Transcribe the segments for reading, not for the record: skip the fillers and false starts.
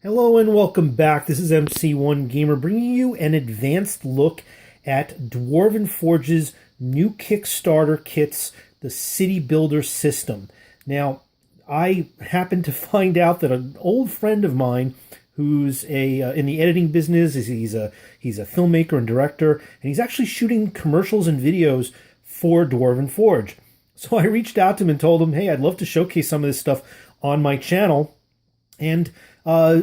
Hello and welcome back. This is MC1 Gamer bringing you an advanced look at Dwarven Forge's new Kickstarter kits, the City Builder system. Now, I happened to find out that an old friend of mine who's in the editing business, he's a filmmaker and director, and he's actually shooting commercials and videos for Dwarven Forge. So I reached out to him and told him, hey, I'd love to showcase some of this stuff on my channel. And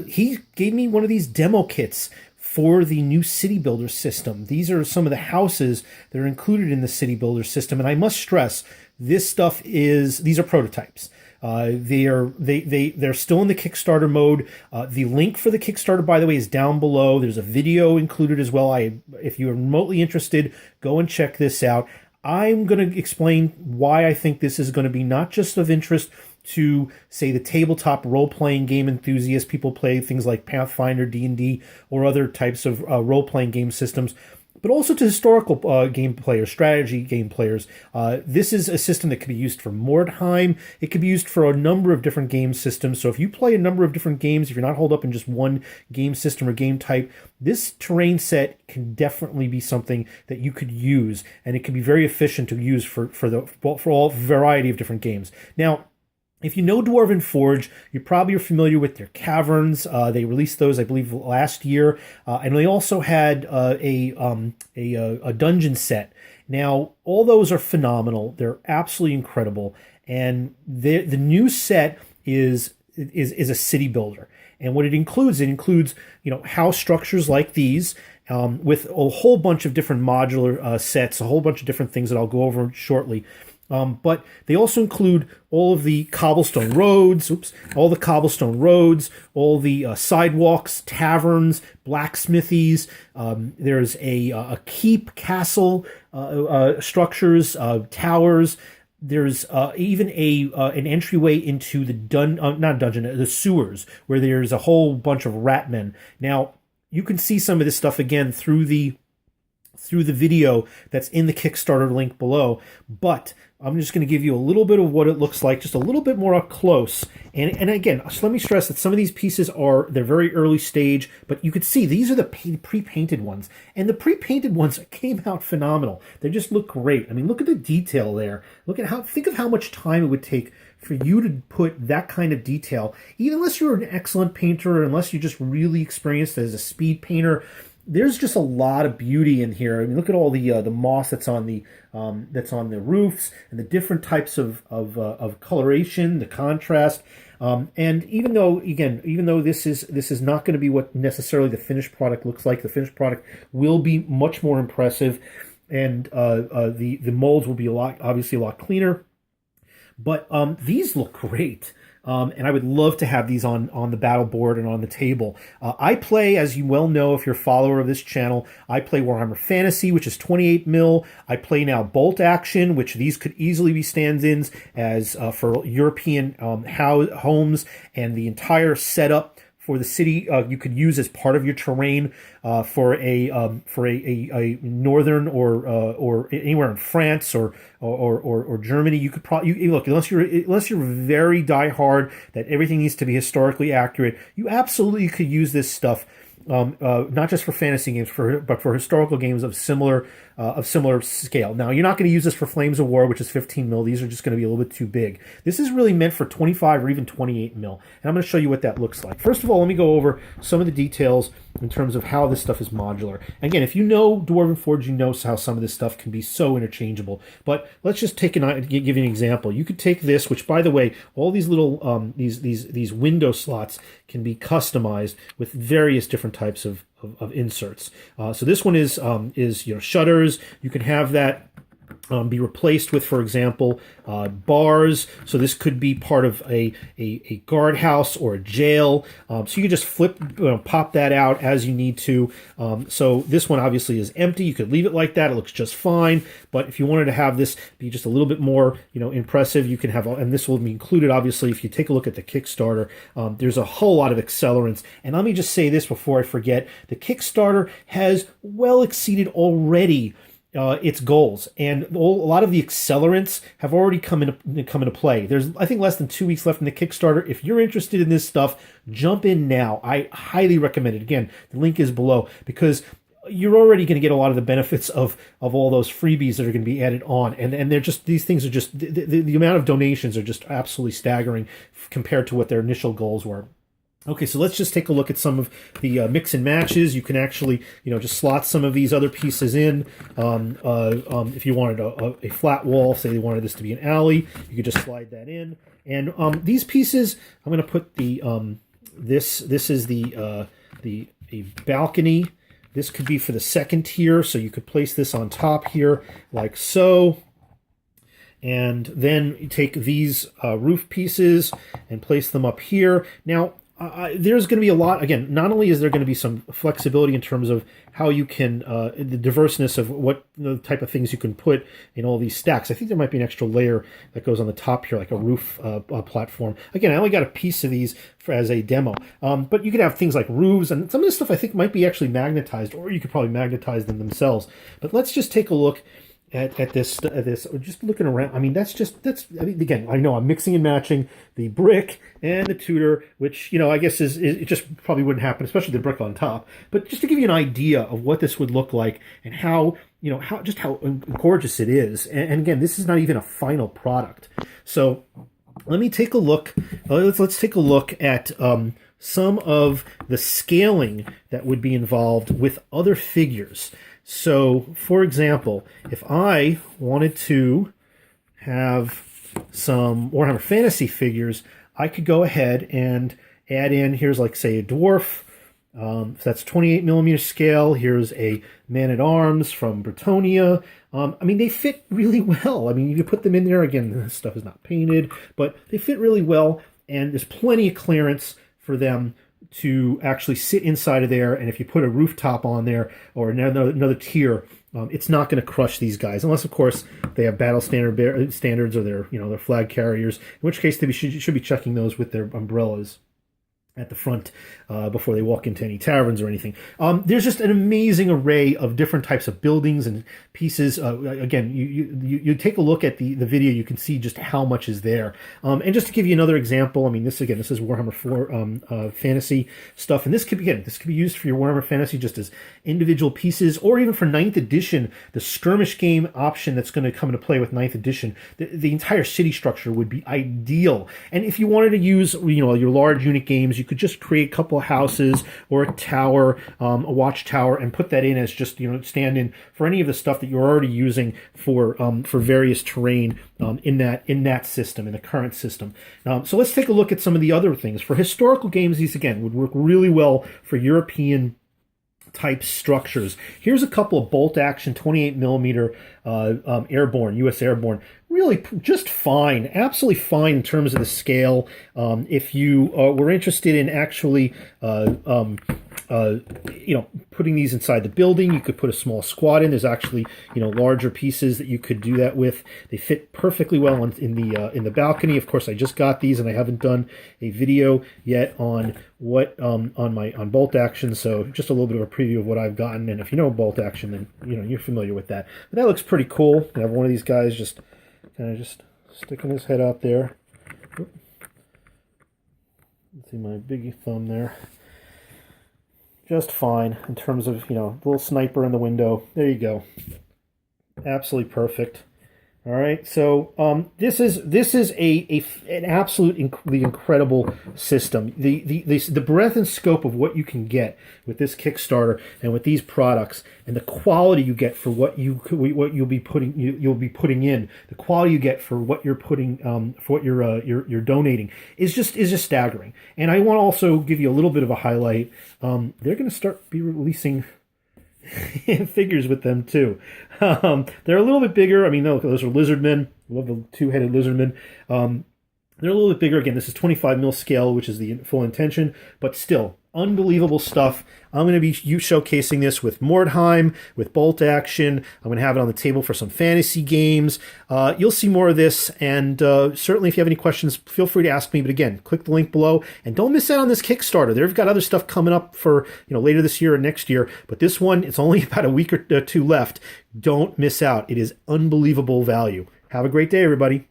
he gave me one of these demo kits for the new City Builder system. These are some of the houses that are included in the City Builder system. And I must stress, these are prototypes. They're still in the Kickstarter mode. The link for the Kickstarter, by the way, is down below. There's a video included as well. If you're remotely interested, go and check this out. I'm going to explain why I think this is going to be not just of interest to, say, the tabletop role-playing game enthusiasts. People play things like Pathfinder, D&D, or other types of role-playing game systems, but also to historical game players, strategy game players. This is a system that could be used for Mordheim. It could be used for a number of different game systems. So if you play a number of different games, if you're not holed up in just one game system or game type, this terrain set can definitely be something that you could use, and it can be very efficient to use for all variety of different games. Now, if you know Dwarven Forge, you probably are familiar with their caverns. They released those, I believe, last year, and they also had a dungeon set. Now, all those are phenomenal. They're absolutely incredible, and the new set is a city builder. And what it includes house structures like these, with a whole bunch of different modular sets, a whole bunch of different things that I'll go over shortly. But they also include all of the cobblestone roads, all the sidewalks, taverns, blacksmithies. There's a keep, castle structures, towers. There's even an entryway into the the sewers, where there's a whole bunch of ratmen. Now, you can see some of this stuff again through the video that's in the Kickstarter link below, but I'm just going to give you a little bit of what it looks like, just a little bit more up close. And again, so let me stress that some of these pieces they're very early stage, but you could see these are the pre-painted ones. And the pre-painted ones came out phenomenal. They just look great. I mean, look at the detail there. Think of how much time it would take for you to put that kind of detail, even unless you're an excellent painter, or unless you're just really experienced as a speed painter. There's just a lot of beauty in here. I mean, look at all the moss that's on the roofs, and the different types of coloration, the contrast. And even though this is not going to be what necessarily the finished product looks like, the finished product will be much more impressive, and the molds will be obviously a lot cleaner. But these look great. And I would love to have these on the battle board and on the table. I play, as you well know, if you're a follower of this channel, I play Warhammer Fantasy, which is 28 mil. I play now Bolt Action, which these could easily be stand-ins as for European homes, and the entire setup for the city you could use as part of your terrain for a northern or anywhere in France or Germany. You could probably look, unless you're very diehard that everything needs to be historically accurate. You absolutely could use this stuff. Not just for fantasy games, but for historical games of similar scale. Now, you're not going to use this for Flames of War, which is 15 mil. These are just going to be a little bit too big. This is really meant for 25 or even 28 mil, and I'm going to show you what that looks like. First of all, let me go over some of the details in terms of how this stuff is modular. Again, if you know Dwarven Forge, you know how some of this stuff can be so interchangeable. But let's just give you an example. You could take this, which, by the way, all these little these window slots can be customized with various different types of inserts. So this one is shutters. You can have that be replaced with, for example, bars. So this could be part of a guardhouse or a jail. So you can just pop that out as you need to. So this one obviously is empty. You could leave it like that. It looks just fine. But if you wanted to have this be just a little bit more, impressive, you can have, and this will be included, obviously, if you take a look at the Kickstarter. There's a whole lot of accelerants. And let me just say this before I forget. The Kickstarter has well exceeded already its goals, and a lot of the accelerants have already come into play. There's, I think, less than 2 weeks left in the Kickstarter. If you're interested in this stuff, jump in now. I highly recommend it. Again, the link is below, because you're already going to get a lot of the benefits of all those freebies that are going to be added on, and they're just, these things are just, the amount of donations are just absolutely staggering compared to what their initial goals were. Okay, so let's just take a look at some of the mix and matches. You can actually, just slot some of these other pieces in. If you wanted a flat wall, say you wanted this to be an alley, you could just slide that in. And these pieces, I'm going to put the this is the a balcony. This could be for the second tier, so you could place this on top here, like so. And then you take these roof pieces and place them up here. Now, there's going to be a lot, again, not only is there going to be some flexibility in terms of how you can, the diverseness of what the type of things you can put in all these stacks. I think there might be an extra layer that goes on the top here, like a roof platform. Again, I only got a piece of these as a demo, but you could have things like roofs, and some of this stuff I think might be actually magnetized, or you could probably magnetize them themselves. But let's just take a look at this, just looking around. I mean, I mean, again, I know I'm mixing and matching the brick and the Tudor, which, I guess is it just probably wouldn't happen, especially the brick on top. But just to give you an idea of what this would look like and how, how gorgeous it is. And again, this is not even a final product. So let me take a look. Let's take a look at some of the scaling that would be involved with other figures. So, for example, if I wanted to have some Warhammer Fantasy figures, I could go ahead and add in, here's like, say, a dwarf. So that's 28mm scale. Here's a man-at-arms from Bretonia. I mean, they fit really well. I mean, you can put them in there. Again, this stuff is not painted, but they fit really well, and there's plenty of clearance for them to actually sit inside of there. And if you put a rooftop on there or another tier, it's not going to crush these guys, unless of course they have battle standards or their flag carriers, in which case they should be checking those with their umbrellas at the front before they walk into any taverns or anything. There's just an amazing array of different types of buildings and pieces. Again, you take a look at the video, you can see just how much is there. And just to give you another example, I mean, this is Warhammer 4 Fantasy stuff, and this could be used for your Warhammer Fantasy just as individual pieces, or even for 9th edition, the skirmish game option that's going to come into play with 9th edition. The entire city structure would be ideal. And if you wanted to use your large unit games, you could just create a couple of houses or a tower, a watchtower, and put that in as just stand in for any of the stuff that you're already using for various terrain in that system, in the current system. So let's take a look at some of the other things. For historical games, these again would work really well for European type structures. Here's a couple of bolt action 28mm airborne, US airborne. Really just fine, absolutely fine in terms of the scale. If you were interested in actually putting these inside the building, you could put a small squad in. There's actually larger pieces that you could do that with. They fit perfectly well in the balcony. Of course, I just got these and I haven't done a video yet on what on bolt action. So just a little bit of a preview of what I've gotten. And if you know bolt action, then you're familiar with that. But that looks pretty cool. I have one of these guys just kind of just sticking his head out there. See my big thumb there. Just fine in terms of, little sniper in the window. There you go. Absolutely perfect. All right, so this is an absolutely incredible system. The breadth and scope of what you can get with this Kickstarter and with these products, and the quality you get for what you'll be putting in, the quality you get for what you're putting for what you're donating is just staggering. And I want to also give you a little bit of a highlight. They're going to start releasing figures with them too. They're a little bit bigger. I mean, those are lizardmen. I love the two-headed lizardmen. They're a little bit bigger. Again, this is 25 mil scale, which is the full intention, but still unbelievable stuff. I'm going to be showcasing this with Mordheim, with Bolt Action. I'm going to have it on the table for some fantasy games. You'll see more of this, and certainly if you have any questions, feel free to ask me. But again, click the link below, and don't miss out on this Kickstarter. They've got other stuff coming up for later this year or next year, but this one, it's only about a week or two left. Don't miss out. It is unbelievable value. Have a great day, everybody.